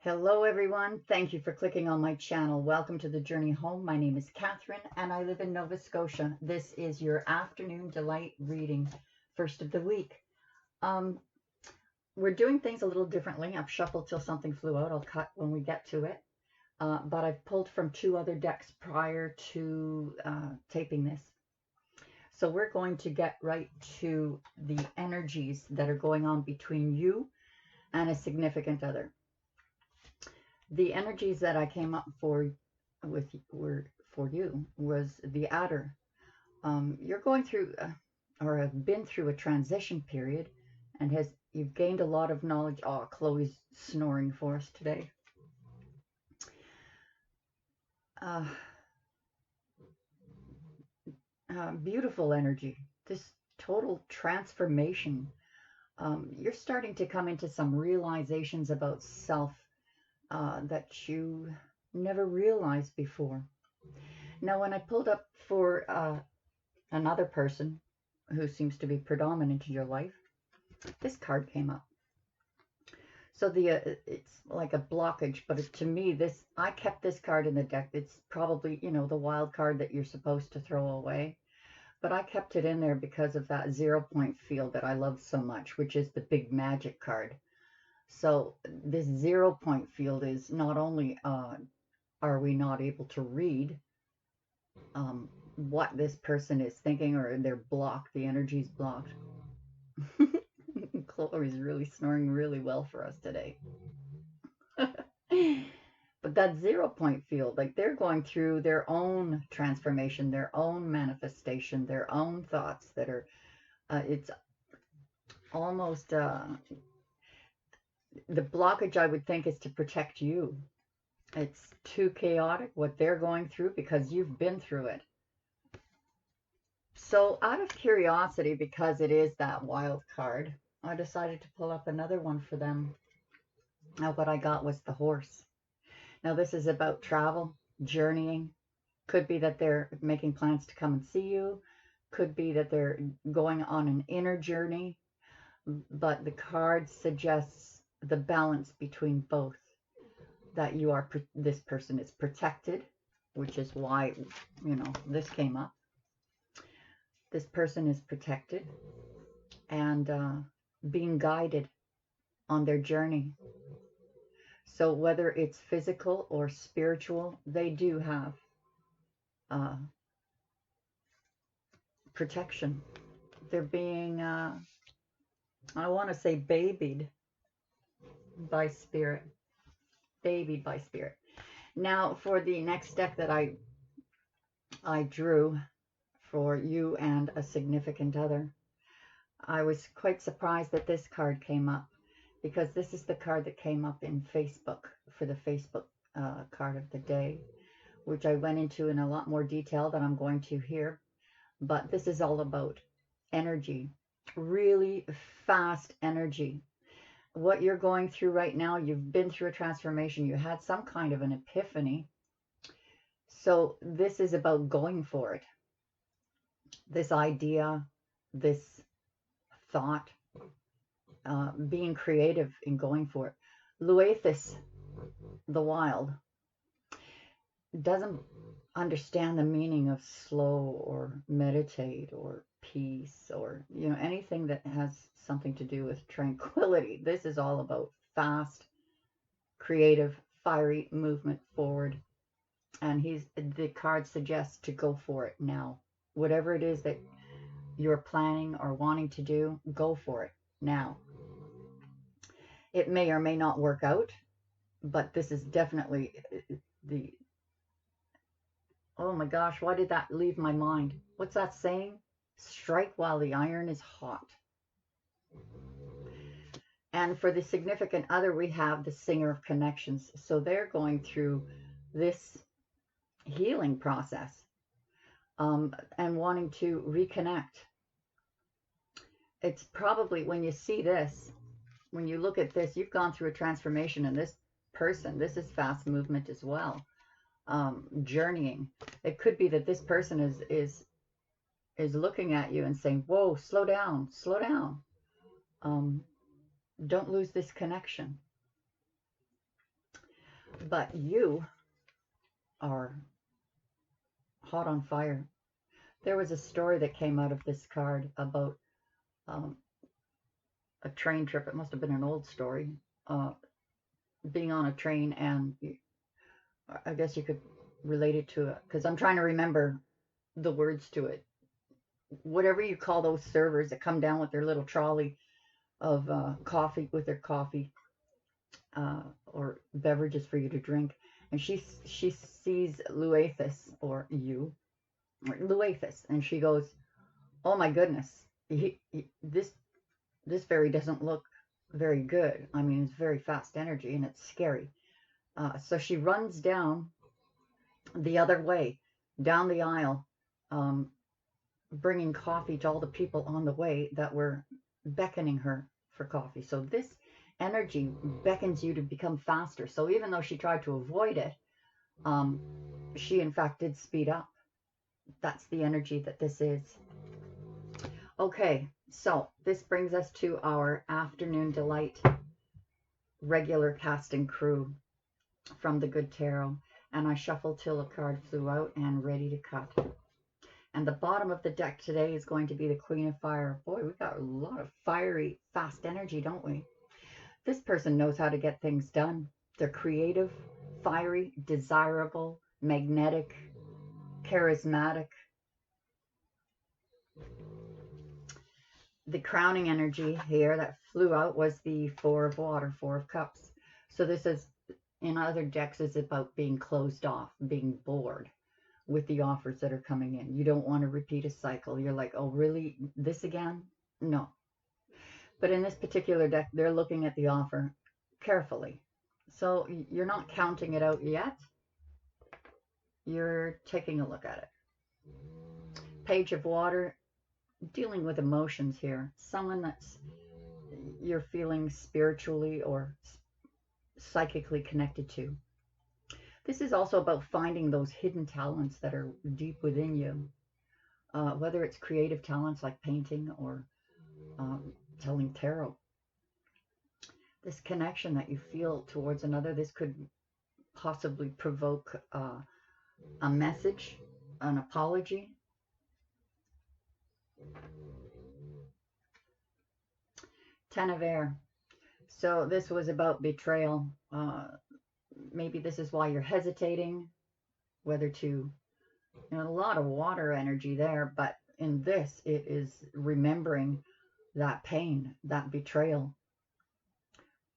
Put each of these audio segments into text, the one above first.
Hello, everyone. Thank you for clicking on my channel. Welcome to the journey home. My name is Catherine, and I live in Nova Scotia. This is your afternoon delight reading, first of the week. Um, we're doing things a little differently. I've shuffled till something flew out. I'll cut when we get to it. But I've pulled from two other decks prior to taping this. So we're going to get right to the energies that are going on between you and a significant other. The energies that I came up were for you was the adder. You're going through or have been through a transition period, and you've gained a lot of knowledge. Oh, Chloe's snoring for us today. Uh, Beautiful energy. This total transformation. You're starting to come into some realizations about self that you never realized before. Now, when I pulled up for another person who seems to be predominant in your life, this card came up. So it's like a blockage, but to me, I kept this card in the deck. It's probably, the wild card that you're supposed to throw away. But I kept it in there because of that 0 point field that I love so much, which is the big magic card. So this 0 point field is not only are we not able to read what this person is thinking, or they're blocked, the energy's blocked. Chloe's really snoring really well for us today. But that 0 point field, like they're going through their own transformation, their own manifestation, their own thoughts that are, it's almost, the blockage I would think is to protect you. It's too chaotic what they're going through because you've been through it. So out of curiosity, because it is that wild card, I decided to pull up another one for them. Now what I got was the horse. Now this is about travel, journeying. Could be that they're making plans to come and see you. Could be that they're going on an inner journey. But the card suggests the balance between both. That this person is protected, which is why, this came up. This person is protected and being guided on their journey. So whether it's physical or spiritual, they do have protection. They're being, I want to say, babied by spirit. Babied by spirit. Now, for the next deck that I drew for you and a significant other, I was quite surprised that this card came up, because this is the card that came up in Facebook for the Facebook card of the day, which I went into in a lot more detail than I'm going to here. But this is all about energy, really fast energy. What you're going through right now, you've been through a transformation. You had some kind of an epiphany. So this is about going for it. This idea, this thought, being creative in going for it. Luathis, the wild, doesn't understand the meaning of slow or meditate or peace or, anything that has something to do with tranquility. This is all about fast, creative, fiery movement forward. And the card suggests to go for it now. Whatever it is that you're planning or wanting to do, go for it now. It may or may not work out, but this is definitely the, oh my gosh, why did that leave my mind? What's that saying? Strike while the iron is hot. And for the significant other, we have the Singer of Connections. So they're going through this healing process and wanting to reconnect. It's probably, when you see this, when you look at this, you've gone through a transformation, and this person, this is fast movement as well, journeying. It could be that this person is looking at you and saying, whoa, slow down, slow down. Don't lose this connection. But you are hot on fire. There was a story that came out of this card about um, a train trip. It must have been an old story. Uh, Being on a train, and I guess you could relate it to it because I'm trying to remember the words to it. Whatever you call those servers that come down with their little trolley of coffee with their coffee or beverages for you to drink, and she sees Luathus or you or Luathus, and she goes, "Oh my goodness, this fairy doesn't look very good. I mean, it's very fast energy and it's scary." So she runs down the other way, down the aisle, um, bringing coffee to all the people on the way that were beckoning her for coffee. So this energy beckons you to become faster. So even though she tried to avoid it, um, she in fact did speed up. That's the energy that this is. Okay, so this brings us to our afternoon delight regular casting crew from the Good Tarot. And I shuffled till a card flew out and ready to cut. And the bottom of the deck today is going to be the Queen of Fire. Boy, we've got a lot of fiery, fast energy, don't we? This person knows how to get things done. They're creative, fiery, desirable, magnetic, charismatic. The crowning energy here that flew out was the Four of Water, Four of Cups. So this is, in other decks, is about being closed off, being bored with the offers that are coming in. You don't want to repeat a cycle. You're like, oh, really? This again? No. But in this particular deck, they're looking at the offer carefully. So you're not counting it out yet. You're taking a look at it. Page of Water, dealing with emotions here. Someone that's you're feeling spiritually or psychically connected to. This is also about finding those hidden talents that are deep within you, whether it's creative talents like painting or telling tarot. This connection that you feel towards another, this could possibly provoke a message, an apology. Ten of Air. So this was about betrayal. Maybe this is why you're hesitating, whether to, a lot of water energy there, but in this, it is remembering that pain, that betrayal.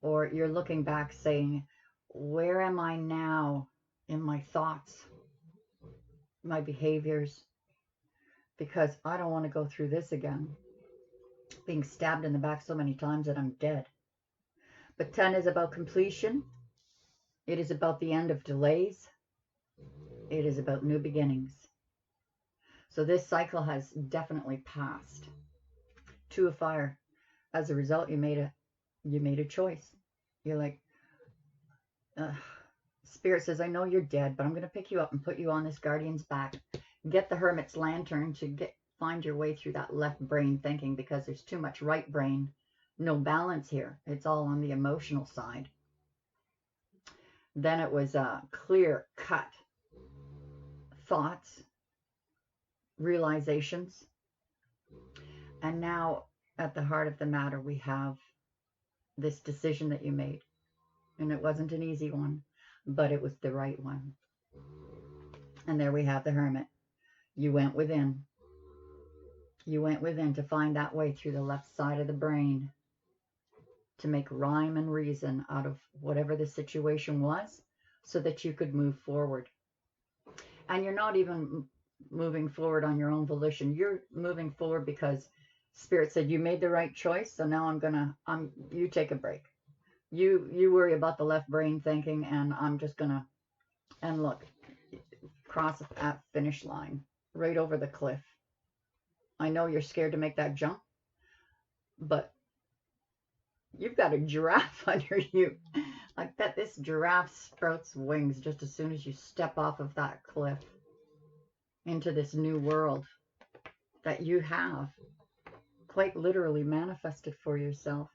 Or you're looking back saying, where am I now in my thoughts, my behaviors? Because I don't want to go through this again. Being stabbed in the back so many times that I'm dead. But 10 is about completion. It is about the end of delays. It is about new beginnings. So this cycle has definitely passed. Two of Fire. As a result, you made a choice. You're like, Spirit says, I know you're dead, but I'm going to pick you up and put you on this guardian's back. Get the Hermit's Lantern to find your way through that left brain thinking, because there's too much right brain. No balance here. It's all on the emotional side. Then it was clear cut thoughts, realizations. And now at the heart of the matter, we have this decision that you made. And it wasn't an easy one, but it was the right one. And there we have the Hermit. You went within. You went within to find that way through the left side of the brain, to make rhyme and reason out of whatever the situation was, so that you could move forward. And you're not even moving forward on your own volition. You're moving forward because Spirit said you made the right choice. So now you take a break. You worry about the left brain thinking, and I'm just gonna, and look, cross that finish line, right over the cliff. I know you're scared to make that jump, but you've got a giraffe under you. I bet this giraffe sprouts wings just as soon as you step off of that cliff into this new world that you have quite literally manifested for yourself.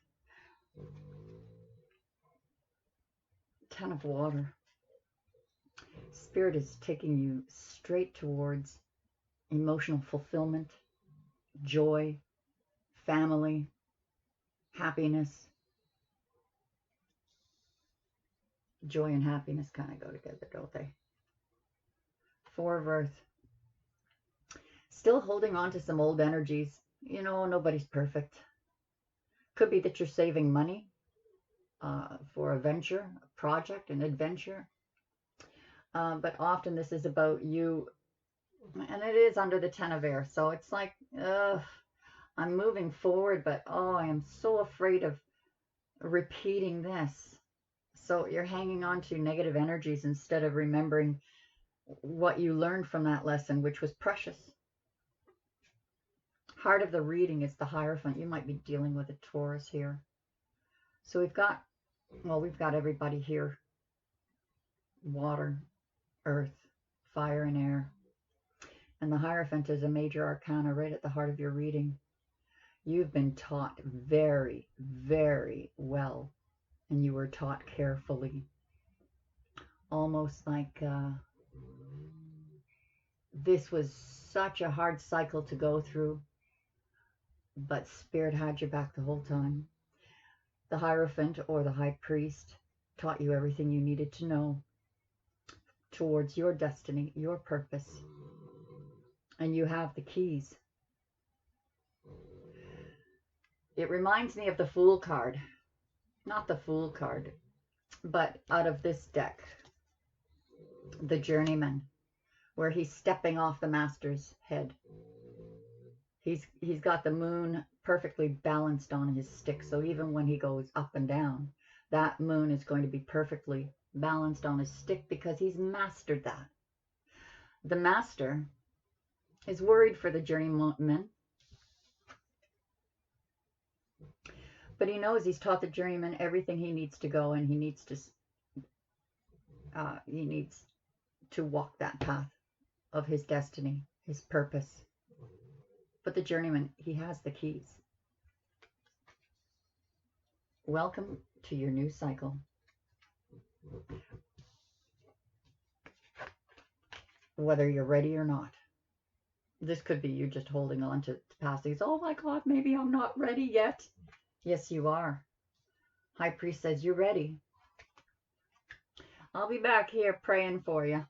Ten of Water. Spirit is taking you straight towards emotional fulfillment, joy, family, happiness. Joy and happiness kind of go together, don't they? Four of Earth. Still holding on to some old energies. You know, nobody's perfect. Could be that you're saving money for a venture, a project, an adventure. But often this is about you, and it is under the Ten of Air. So it's like, I'm moving forward, but oh, I am so afraid of repeating this. So you're hanging on to negative energies instead of remembering what you learned from that lesson, which was precious. Heart of the reading is the Hierophant. You might be dealing with a Taurus here. So we've got everybody here. Water, earth, fire, and air. And the Hierophant is a major arcana right at the heart of your reading. You've been taught very, very well. And you were taught carefully. Almost like this was such a hard cycle to go through. But Spirit had you back the whole time. The Hierophant, or the High Priest, taught you everything you needed to know towards your destiny, your purpose. And you have the keys. It reminds me of the Fool card. Not the Fool card, but out of this deck, the Journeyman, where he's stepping off the Master's head. He's got the moon perfectly balanced on his stick, so even when he goes up and down, that moon is going to be perfectly balanced on his stick because he's mastered that. The Master is worried for the Journeyman, but he knows he's taught the Journeyman everything he needs to go, and he needs to walk that path of his destiny, his purpose. But the Journeyman, he has the keys. Welcome to your new cycle. Whether you're ready or not. This could be you just holding on to past things. Oh my God, maybe I'm not ready yet. Yes, you are. High Priest says you're ready. I'll be back here praying for you.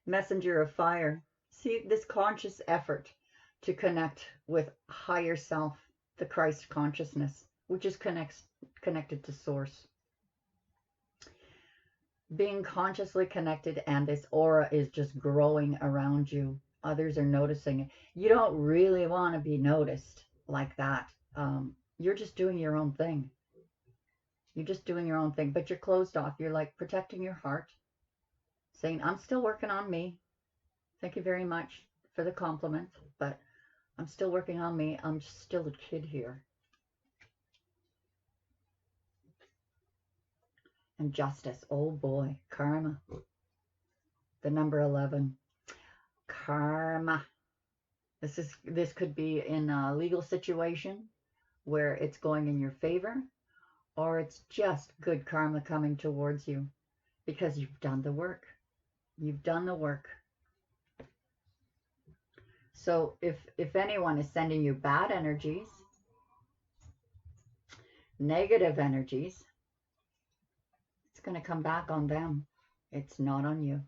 Messenger of Fire. See, this conscious effort to connect with higher self, the Christ consciousness, which is connected to source. Being consciously connected, and this aura is just growing around you. Others are noticing it. You don't really want to be noticed like that. You're just doing your own thing. You're just doing your own thing, but you're closed off. You're like protecting your heart, saying, I'm still working on me. Thank you very much for the compliment, but I'm still working on me. I'm still a kid here. And justice. Oh boy. Karma. The number 11. Karma. This could be in a legal situation where it's going in your favor, or it's just good karma coming towards you because you've done the work. You've done the work. So if anyone is sending you bad energies, negative energies, it's going to come back on them. It's not on you.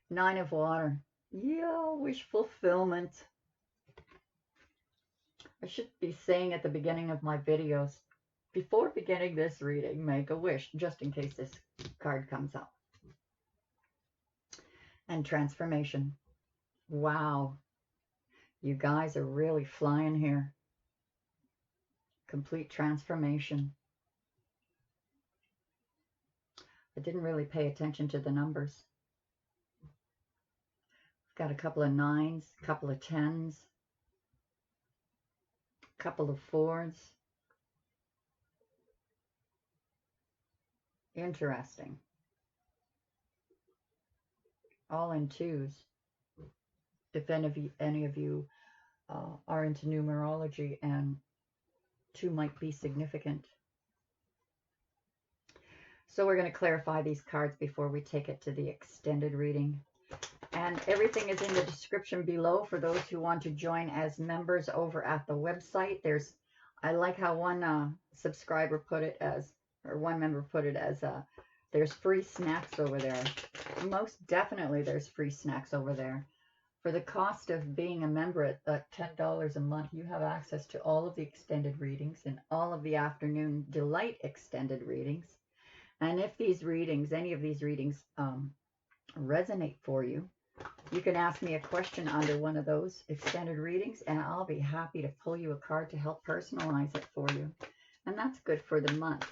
Nine of Water. Yeah, wish fulfillment. I should be saying at the beginning of my videos, before beginning this reading, make a wish, just in case this card comes up. And transformation. Wow. You guys are really flying here. Complete transformation. I didn't really pay attention to the numbers. Got a couple of 9s, a couple of 10s, a couple of 4s. Interesting. All in 2s. If any of you are into numerology, and 2 might be significant. So we're going to clarify these cards before we take it to the extended reading. And everything is in the description below for those who want to join as members over at the website. I like how one subscriber put it as, or one member put it as, there's free snacks over there. Most definitely there's free snacks over there. For the cost of being a member at $10 a month, you have access to all of the extended readings and all of the Afternoon Delight extended readings. And if these readings, any of these readings resonate for you, you can ask me a question under one of those extended readings, and I'll be happy to pull you a card to help personalize it for you. And that's good for the month.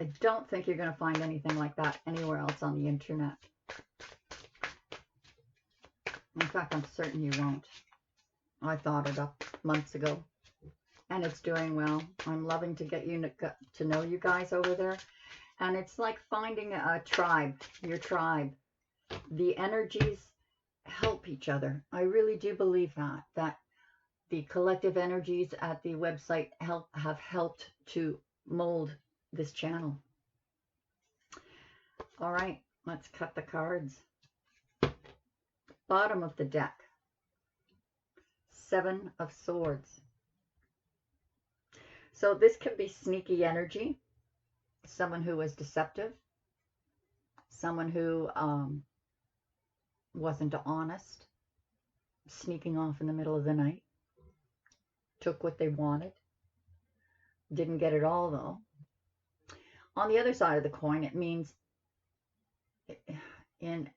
I don't think you're going to find anything like that anywhere else on the internet. In fact, I'm certain you won't. I thought it up months ago, and it's doing well. I'm loving to get you to know you guys over there. And it's like finding a tribe, your tribe. The energies help each other. I really do believe that the collective energies at the website have helped to mold this channel. All right, let's cut the cards. Bottom of the deck, 7 of Swords. So this could be sneaky energy, someone who was deceptive, someone who wasn't honest, sneaking off in the middle of the night, took what they wanted, didn't get it all though. On the other side of the coin, it means in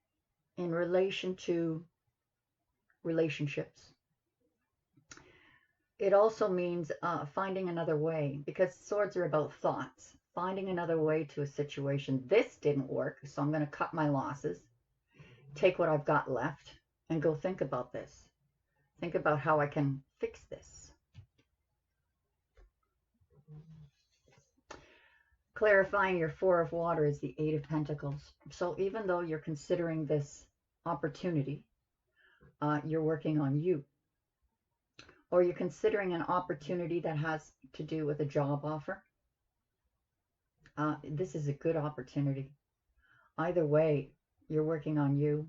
relation to relationships. It also means finding another way, because swords are about thoughts, finding another way to a situation. This didn't work, so I'm going to cut my losses, take what I've got left, and go think about this. Think about how I can fix this. Clarifying your 4 of Water is the 8 of Pentacles. So even though you're considering this opportunity, you're working on you. Or you're considering an opportunity that has to do with a job offer. This is a good opportunity. Either way, you're working on you.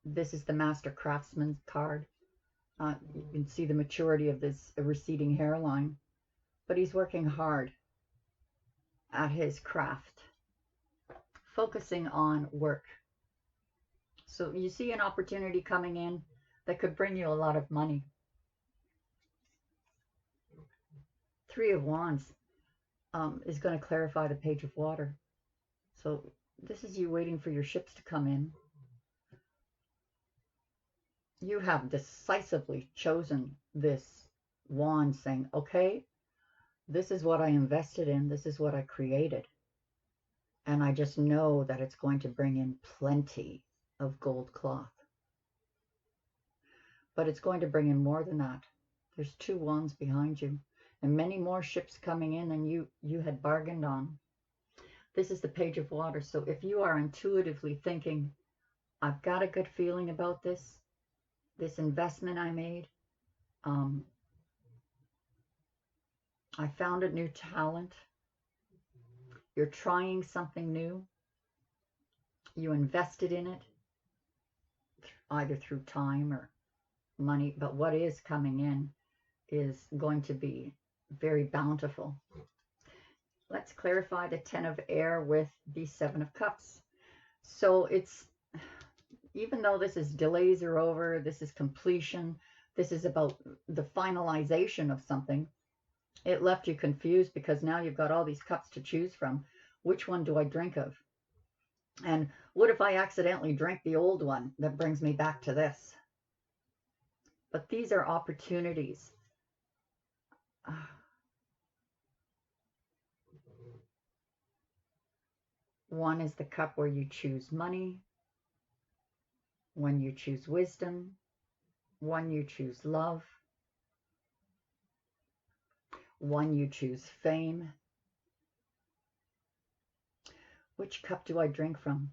This is the Master Craftsman card. You can see the maturity of this receding hairline. But he's working hard at his craft, focusing on work. So you see an opportunity coming in that could bring you a lot of money. 3 of Wands is going to clarify the Page of Water. So this is you waiting for your ships to come in. You have decisively chosen this wand, saying, okay, this is what I invested in. This is what I created. And I just know that it's going to bring in plenty of gold cloth. But it's going to bring in more than that. There's 2 wands behind you, and many more ships coming in than you had bargained on. This is the Page of Water. So if you are intuitively thinking, I've got a good feeling about this investment I made, I found a new talent, you're trying something new, you invested in it, either through time or money, but what is coming in is going to be very bountiful. Let's clarify the 10 of Air with the 7 of Cups. So it's, even though this is delays are over, this is completion, this is about the finalization of something, it left you confused because now you've got all these cups to choose from. Which one do I drink of? And what if I accidentally drink the old one that brings me back to this? But these are opportunities. One is the cup where you choose money. One you choose wisdom. One you choose love. One you choose fame. Which cup do I drink from?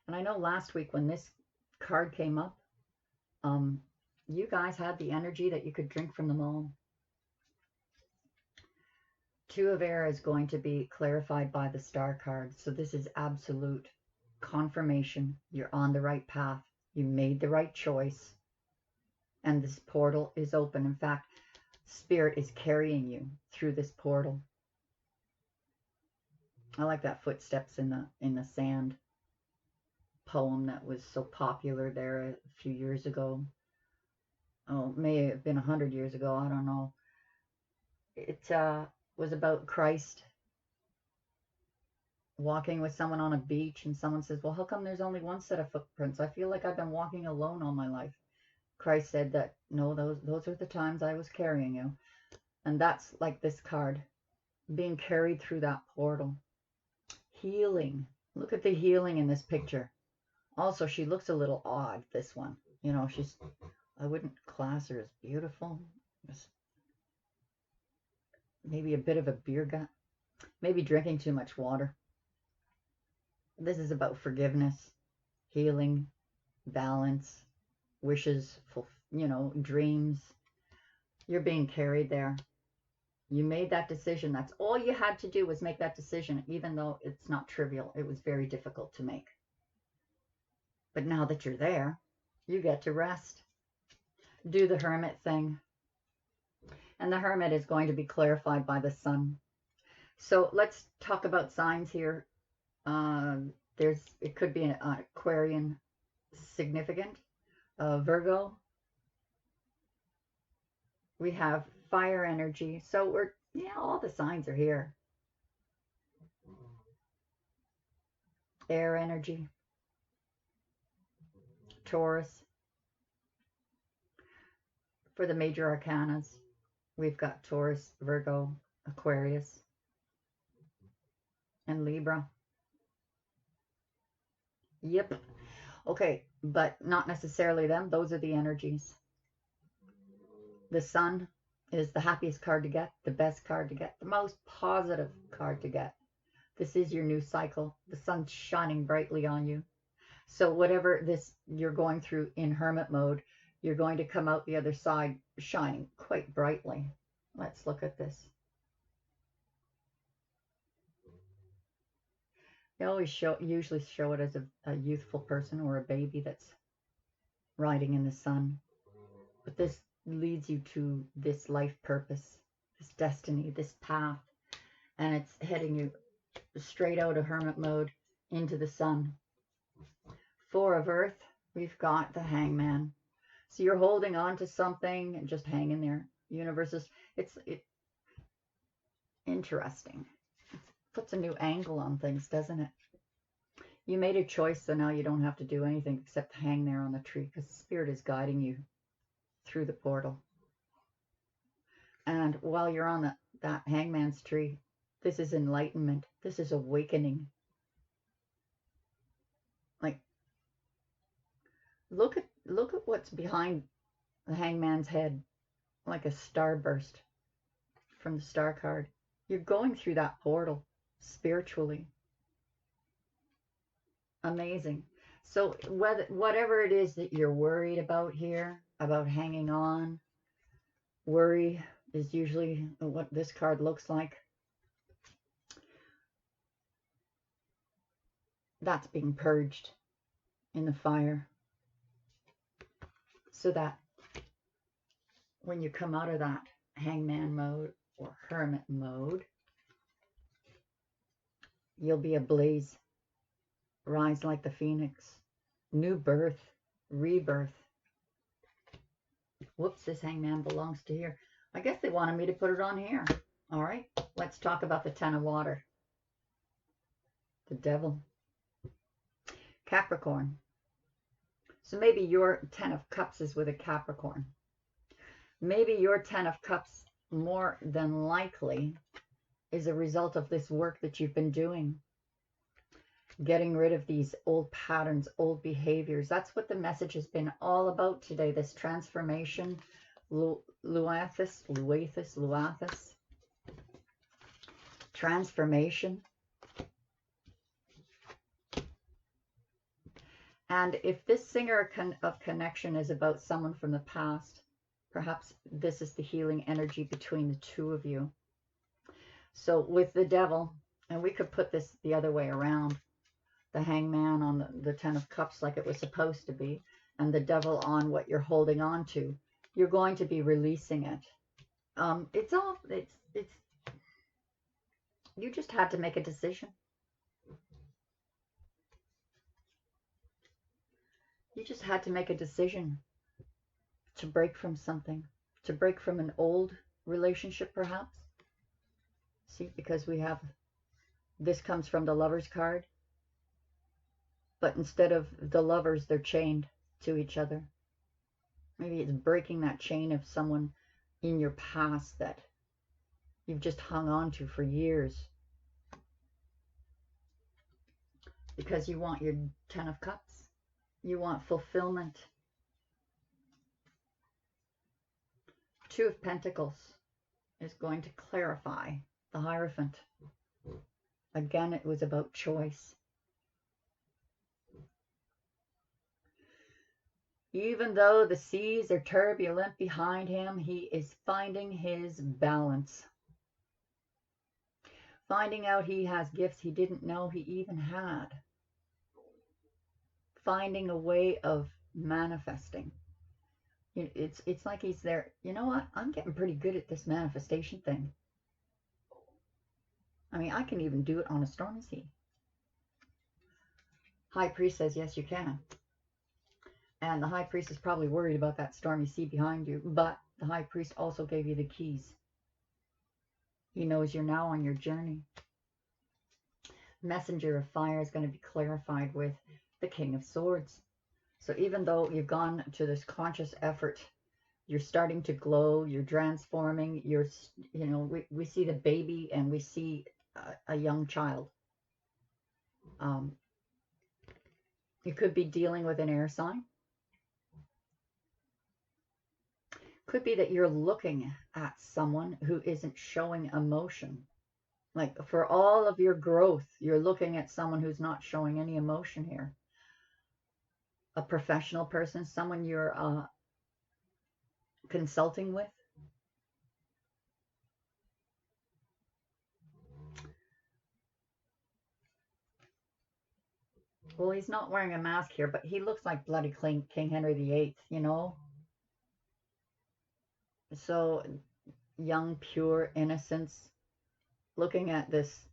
And I know last week when this card came up, you guys had the energy that you could drink from them all. Two of air is going to be clarified by the star card. So this is absolute confirmation. You're on the right path. You made the right choice. And this portal is open. In fact, Spirit is carrying you through this portal. I like that footsteps in the sand poem that was so popular there a few years ago. Oh, may have been 100 years ago. I don't know. It was about Christ walking with someone on a beach, and someone says, well, how come there's only one set of footprints? I feel like I've been walking alone all my life. Christ said that, no, those are the times I was carrying you. And that's like this card, being carried through that portal. Healing. Look at the healing in this picture. Also, she looks a little odd, this one. You know, I wouldn't class her as beautiful. Maybe a bit of a beer gut. Maybe drinking too much water. This is about forgiveness, healing, balance, wishes, dreams. You're being carried there. You made that decision. That's all you had to do, was make that decision, even though it's not trivial. It was very difficult to make. But now that you're there, you get to rest. Do the hermit thing. And the hermit is going to be clarified by the sun. So let's talk about signs here. It could be an Aquarian significant. Virgo. We have fire energy. So all the signs are here. Air energy. Taurus. For the major arcanas, we've got Taurus, Virgo, Aquarius, and Libra. Yep. Okay, but not necessarily them. Those are the energies. The sun is the happiest card to get, the best card to get, the most positive card to get. This is your new cycle. The sun's shining brightly on you. So whatever you're going through in hermit mode, you're going to come out the other side shining quite brightly. Let's look at this. They always usually show it as a youthful person or a baby that's riding in the sun. But this leads you to this life purpose, this destiny, this path. And it's heading you straight out of hermit mode into the sun. Four of Earth, we've got the Hangman. So you're holding on to something and just hanging there. Universe is, it's interesting. It puts a new angle on things, doesn't it? You made a choice, so now you don't have to do anything except hang there on the tree, because Spirit is guiding you through the portal. And while you're on that Hangman's tree, this is enlightenment. This is awakening. Like, look at what's behind the Hangman's head, like a starburst from the star card. You're going through that portal spiritually. Amazing. So whatever it is that you're worried about here, about hanging on, worry is usually what this card looks like. That's being purged in the fire. So that when you come out of that hangman mode or hermit mode, you'll be ablaze. Rise like the phoenix. New birth. Rebirth. Whoops, this hangman belongs to here. I guess they wanted me to put it on here. All right, let's talk about the Ten of Water. The Devil. Capricorn. So maybe your Ten of Cups is with a Capricorn. Maybe your Ten of Cups, more than likely, is a result of this work that you've been doing. Getting rid of these old patterns, old behaviors. That's what the message has been all about today, this transformation. Luathis. Transformation. And if this singer of connection is about someone from the past, perhaps this is the healing energy between the two of you. So with the devil, and we could put this the other way around, the hangman on the Ten of Cups like it was supposed to be, and the devil on what you're holding on to, you're going to be releasing it. It's you just had to make a decision. You just had to make a decision to break from something, to break from an old relationship perhaps. See, because we have, this comes from the Lover's card, but instead of the lovers, they're chained to each other. Maybe it's breaking that chain of someone in your past that you've just hung on to for years because you want your Ten of Cups. You want fulfillment. Two of Pentacles is going to clarify the Hierophant. Again, it was about choice. Even though the seas are turbulent behind him, he is finding his balance. Finding out he has gifts he didn't know he even had. Finding a way of manifesting. It's like he's there. You know what? I'm getting pretty good at this manifestation thing. I mean, I can even do it on a stormy sea. High Priest says, yes, you can. And the High Priest is probably worried about that stormy sea behind you. But the High Priest also gave you the keys. He knows you're now on your journey. Messenger of Fire is going to be clarified with the King of Swords. So even though you've gone to this conscious effort, you're starting to glow, you're transforming, we see the baby and we see a young child. You could be dealing with an air sign. Could be that you're looking at someone who isn't showing emotion. Like for all of your growth, you're looking at someone who's not showing any emotion here. A professional person, someone you're consulting with. Well, he's not wearing a mask here, but he looks like bloody King Henry VIII, you know? So, young, pure innocence. Looking at this,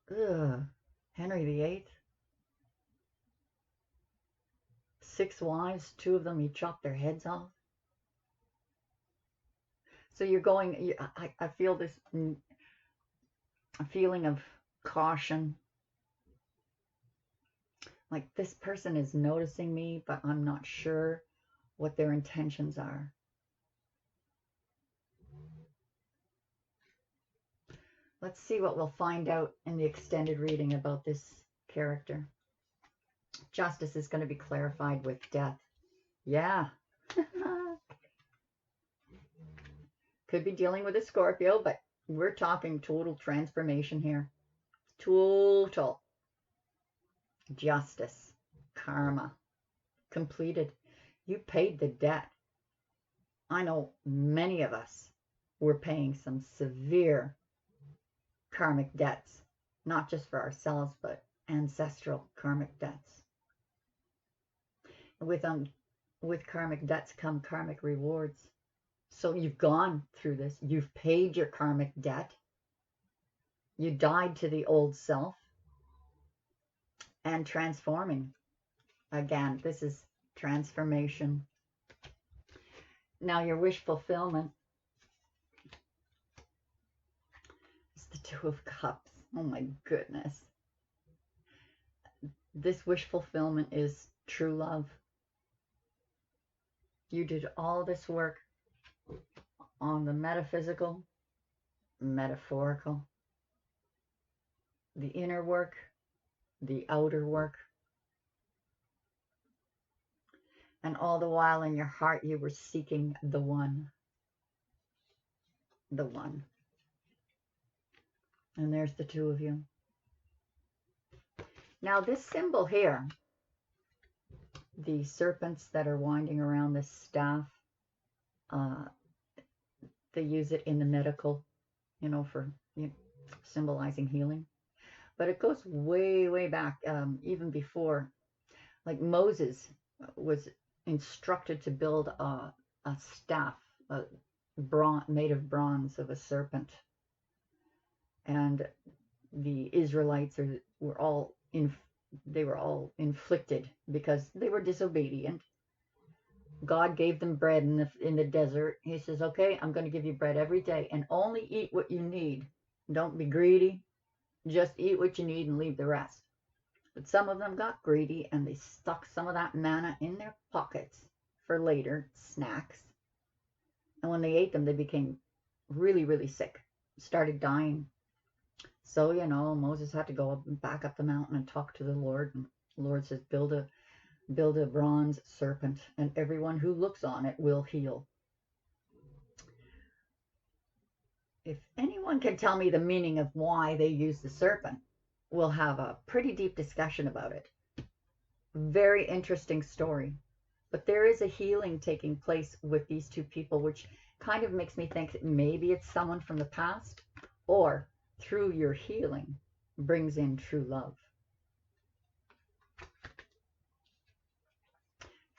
Henry VIII. 6 wives, 2 of them he chopped their heads off. So you're going, I feel this feeling of caution. Like this person is noticing me, but I'm not sure what their intentions are. Let's see what we'll find out in the extended reading about this character. Justice is going to be clarified with death. Yeah. Could be dealing with a Scorpio, but we're talking total transformation here. Total. Justice. Karma. Completed. You paid the debt. I know many of us were paying some severe karmic debts, not just for ourselves, but ancestral karmic debts. With karmic debts come karmic rewards. So you've gone through this. You've paid your karmic debt. You died to the old self and transforming. Again, this is transformation. Now your wish fulfillment is the Two of Cups. Oh my goodness. This wish fulfillment is true love. You did all this work on the metaphysical, metaphorical, the inner work, the outer work. And all the while in your heart you were seeking the one. The one. And there's the 2 of you. Now this symbol here, the serpents that are winding around this staff, they use it in the medical, for symbolizing healing. But it goes way, way back, even before. Like Moses was instructed to build a staff, made of bronze of a serpent, and the Israelites were all they were all inflicted because they were disobedient. God gave them bread in the desert. He says, "Okay, I'm going to give you bread every day, and only eat what you need. Don't be greedy. Just eat what you need and leave the rest." But some of them got greedy and they stuck some of that manna in their pockets for later snacks. And when they ate them, they became really, really sick, started dying. So, Moses had to go up and back up the mountain and talk to the Lord. And the Lord says, build a bronze serpent, and everyone who looks on it will heal. If anyone can tell me the meaning of why they use the serpent, we'll have a pretty deep discussion about it. Very interesting story. But there is a healing taking place with these two people, which kind of makes me think that maybe it's someone from the past, or through your healing brings in true love.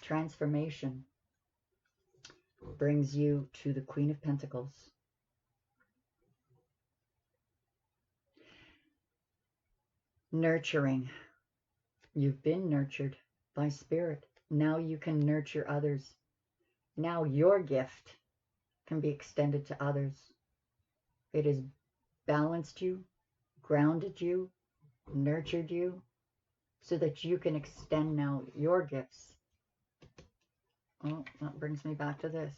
Transformation brings you to the Queen of Pentacles. Nurturing. You've been nurtured by spirit. Now you can nurture others. Now your gift can be extended to others. It has balanced you, grounded you, nurtured you, so that you can extend now your gifts. Oh, that brings me back to this.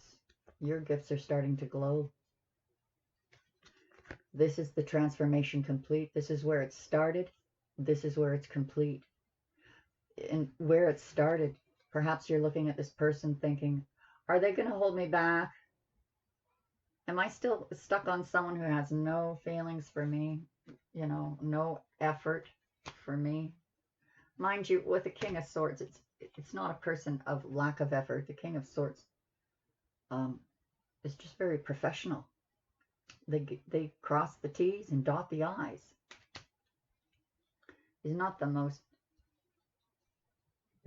Your gifts are starting to glow. This is the transformation complete. This is where it started. This is where it's complete. And where it started, perhaps you're looking at this person thinking, are they going to hold me back? Am I still stuck on someone who has no feelings for me? No effort for me? Mind you, with the King of Swords, it's not a person of lack of effort. The King of Swords is just very professional. They cross the T's and dot the I's. He's not the most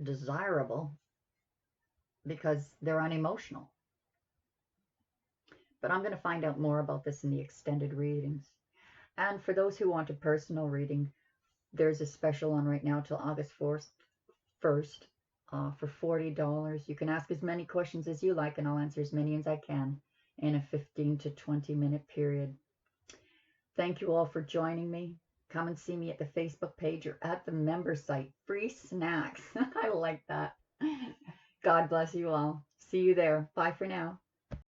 desirable because they're unemotional. But I'm going to find out more about this in the extended readings. And for those who want a personal reading, there's a special on right now till August 1st for $40. You can ask as many questions as you like, and I'll answer as many as I can in a 15 to 20 minute period. Thank you all for joining me. Come and see me at the Facebook page or at the member site. Free snacks. I like that. God bless you all. See you there. Bye for now.